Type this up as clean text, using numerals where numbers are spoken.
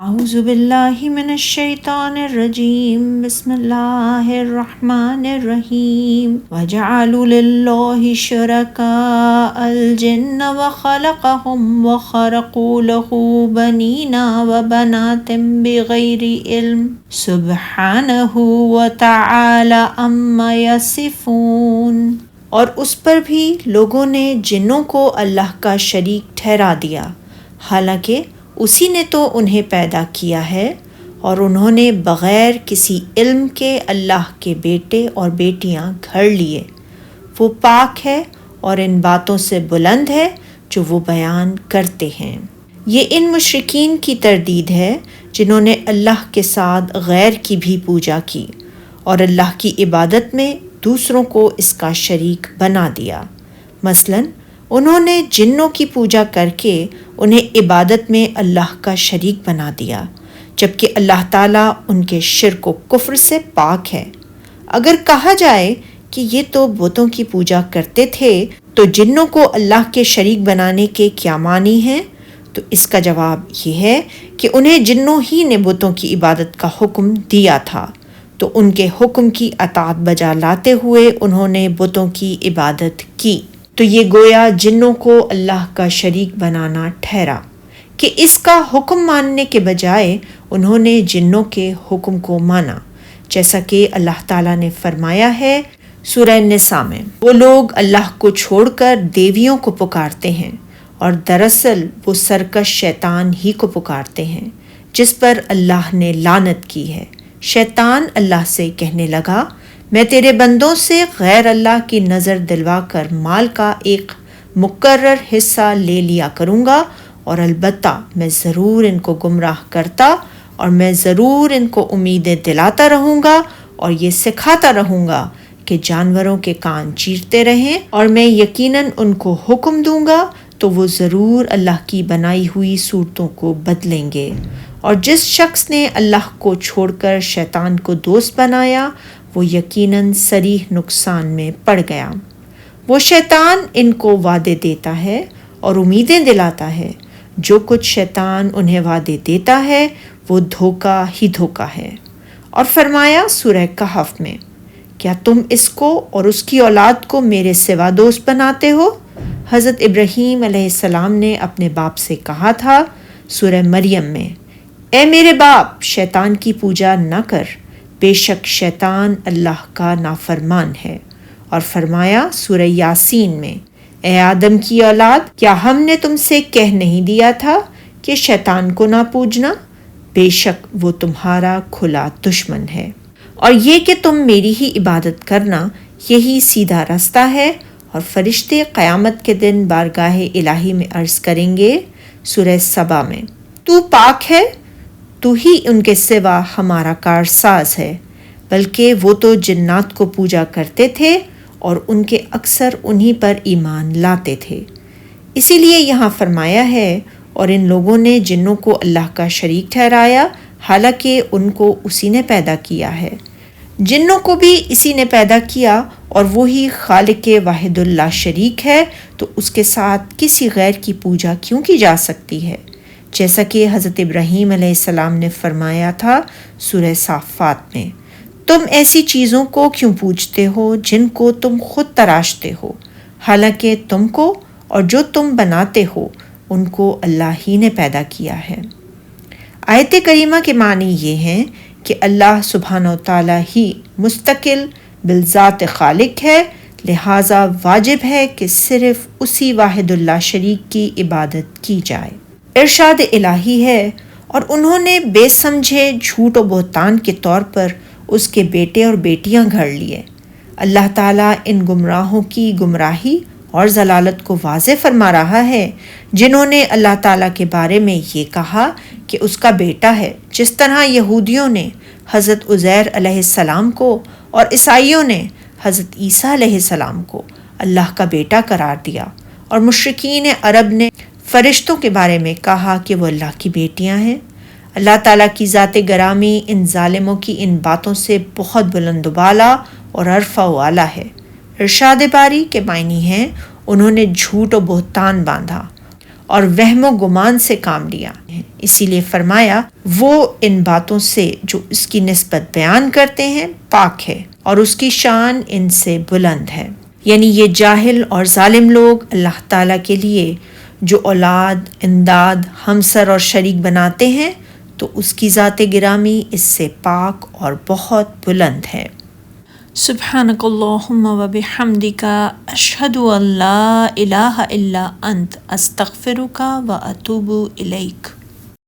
اعوذ باللہ من الشیطان الرجیم بسم اللہ الرحمن الرحیم وجعلوا للہ شرکاء الجن وخلقهم وخرقوا له بنین وبنات بغیر علم سبحانہ وتعالی عما یصفون۔ اور اس پر بھی لوگوں نے جنوں کو اللہ کا شریک ٹھہرا دیا، حالانکہ اسی نے تو انہیں پیدا کیا ہے، اور انہوں نے بغیر کسی علم کے اللہ کے بیٹے اور بیٹیاں گھڑ لیے۔ وہ پاک ہے اور ان باتوں سے بلند ہے جو وہ بیان کرتے ہیں۔ یہ ان مشرکین کی تردید ہے جنہوں نے اللہ کے ساتھ غیر کی بھی پوجا کی اور اللہ کی عبادت میں دوسروں کو اس کا شریک بنا دیا۔ مثلاً انہوں نے جنوں کی پوجا کر کے انہیں عبادت میں اللہ کا شریک بنا دیا، جبکہ اللہ تعالیٰ ان کے شرک و کفر سے پاک ہے۔ اگر کہا جائے کہ یہ تو بتوں کی پوجا کرتے تھے، تو جنوں کو اللہ کے شریک بنانے کے کیا معنی ہیں؟ تو اس کا جواب یہ ہے کہ انہیں جنوں ہی نے بتوں کی عبادت کا حکم دیا تھا، تو ان کے حکم کی اطاعت بجا لاتے ہوئے انہوں نے بتوں کی عبادت کی۔ تو یہ گویا جنوں کو اللہ کا شریک بنانا ٹھہرا کہ اس کا حکم ماننے کے بجائے انہوں نے جنوں کے حکم کو مانا، جیسا کہ اللہ تعالیٰ نے فرمایا ہے سورہ نساء میں، وہ لوگ اللہ کو چھوڑ کر دیویوں کو پکارتے ہیں، اور دراصل وہ سرکش شیطان ہی کو پکارتے ہیں جس پر اللہ نے لعنت کی ہے۔ شیطان اللہ سے کہنے لگا، میں تیرے بندوں سے غیر اللہ کی نظر دلوا کر مال کا ایک مقرر حصہ لے لیا کروں گا، اور البتہ میں ضرور ان کو گمراہ کرتا، اور میں ضرور ان کو امیدیں دلاتا رہوں گا، اور یہ سکھاتا رہوں گا کہ جانوروں کے کان چیرتے رہیں، اور میں یقیناً ان کو حکم دوں گا تو وہ ضرور اللہ کی بنائی ہوئی صورتوں کو بدلیں گے۔ اور جس شخص نے اللہ کو چھوڑ کر شیطان کو دوست بنایا، وہ یقیناً صریح نقصان میں پڑ گیا۔ وہ شیطان ان کو وعدے دیتا ہے اور امیدیں دلاتا ہے، جو کچھ شیطان انہیں وعدے دیتا ہے وہ دھوکہ ہی دھوکہ ہے۔ اور فرمایا سورہ کہف میں، کیا تم اس کو اور اس کی اولاد کو میرے سوا دوست بناتے ہو؟ حضرت ابراہیم علیہ السلام نے اپنے باپ سے کہا تھا سورہ مریم میں، اے میرے باپ، شیطان کی پوجا نہ کر، بے شک شیطان اللہ کا نافرمان ہے۔ اور فرمایا سورہ یاسین میں، اے آدم کی اولاد، کیا ہم نے تم سے کہہ نہیں دیا تھا کہ شیطان کو نہ پوجنا؟ بے شک وہ تمہارا کھلا دشمن ہے، اور یہ کہ تم میری ہی عبادت کرنا، یہی سیدھا راستہ ہے۔ اور فرشتے قیامت کے دن بارگاہ الہی میں عرض کریں گے سورہ سبا میں، تو پاک ہے، تو ہی ان کے سوا ہمارا کارساز ہے، بلکہ وہ تو جنات کو پوجا کرتے تھے اور ان کے اکثر انہی پر ایمان لاتے تھے۔ اسی لیے یہاں فرمایا ہے، اور ان لوگوں نے جنوں کو اللہ کا شریک ٹھہرایا، حالانکہ ان کو اسی نے پیدا کیا ہے۔ جنوں کو بھی اسی نے پیدا کیا، اور وہی خالق واحد اللہ شریک ہے، تو اس کے ساتھ کسی غیر کی پوجا کیوں کی جا سکتی ہے؟ جیسا کہ حضرت ابراہیم علیہ السلام نے فرمایا تھا سورہ صافات میں، تم ایسی چیزوں کو کیوں پوجتے ہو جن کو تم خود تراشتے ہو، حالانکہ تم کو اور جو تم بناتے ہو ان کو اللہ ہی نے پیدا کیا ہے۔ آیت کریمہ کے معنی یہ ہیں کہ اللہ سبحانہ و تعالیٰ ہی مستقل بالذات خالق ہے، لہٰذا واجب ہے کہ صرف اسی واحد اللہ شریک کی عبادت کی جائے۔ ارشاد الہی ہے، اور انہوں نے بے سمجھے جھوٹ و بہتان کے طور پر اس کے بیٹے اور بیٹیاں گھڑ لیے۔ اللہ تعالیٰ ان گمراہوں کی گمراہی اور ضلالت کو واضح فرما رہا ہے جنہوں نے اللہ تعالیٰ کے بارے میں یہ کہا کہ اس کا بیٹا ہے، جس طرح یہودیوں نے حضرت عزیر علیہ السلام کو اور عیسائیوں نے حضرت عیسیٰ علیہ السلام کو اللہ کا بیٹا قرار دیا، اور مشرکین عرب نے فرشتوں کے بارے میں کہا کہ وہ اللہ کی بیٹیاں ہیں۔ اللہ تعالیٰ کی ذات گرامی ان ظالموں کی ان باتوں سے بہت بلند و بالا اور عرفہ و اعلیٰ ہے۔ ارشاد باری کے معنی ہیں، انہوں نے جھوٹ و بہتان باندھا اور وہم و گمان سے کام لیا، اسی لیے فرمایا وہ ان باتوں سے جو اس کی نسبت بیان کرتے ہیں پاک ہے اور اس کی شان ان سے بلند ہے۔ یعنی یہ جاہل اور ظالم لوگ اللہ تعالیٰ کے لیے جو اولاد، امداد، ہمسر اور شریک بناتے ہیں تو اس کی ذات گرامی اس سے پاک اور بہت بلند ہے۔ سبحانک اللہم و بحمدک، اشہد ان لا الہ الا انت، استغفرک و اتوب الیک۔